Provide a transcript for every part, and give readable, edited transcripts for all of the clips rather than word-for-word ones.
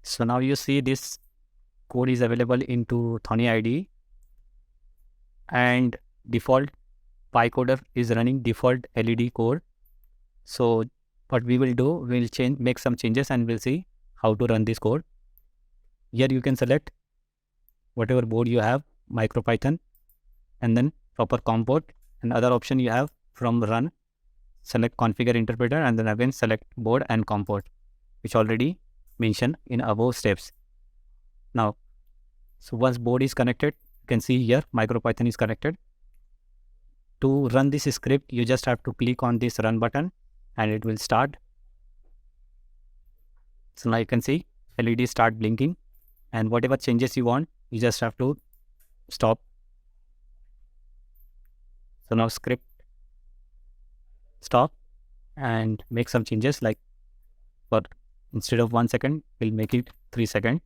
So now you see this code is available into Thorny IDE, and default PiCoder is running default LED code. So what we will do, we'll make some changes and we'll see how to run this code. Here you can select whatever board you have, MicroPython, and then proper COM port, and other option you have from run, select configure interpreter, and then again select board and COM port, which already mentioned in above steps. Now, so once board is connected, you can see here MicroPython is connected. To run this script, you just have to click on this run button and it will start. So now you can see LED start blinking, and whatever changes you want, you just have to stop. So now script stop and make some changes, like for instead of 1 second, we'll make it 3 seconds.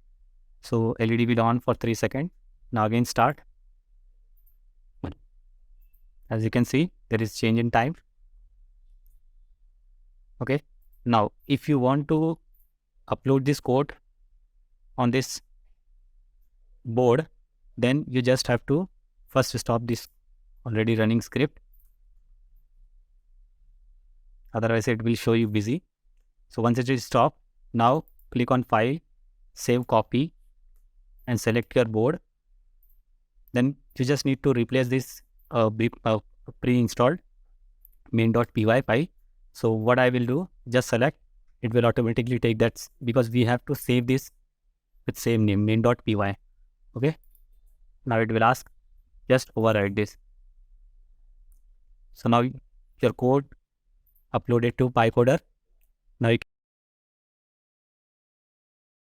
So LED will on for 3 seconds. Now again start. As you can see, there is change in time. Okay. Now, if you want to upload this code on this board, then you just have to first stop this already running script. Otherwise, it will show you busy. So once it is stopped, now click on File, Save Copy, and select your board. Then you just need to replace this pre-installed main.py file. So what I will do, just select, it will automatically take that, because we have to save this with same name, main.py. Okay. Now it will ask, just override this. So now your code uploaded to PiCoder. Now you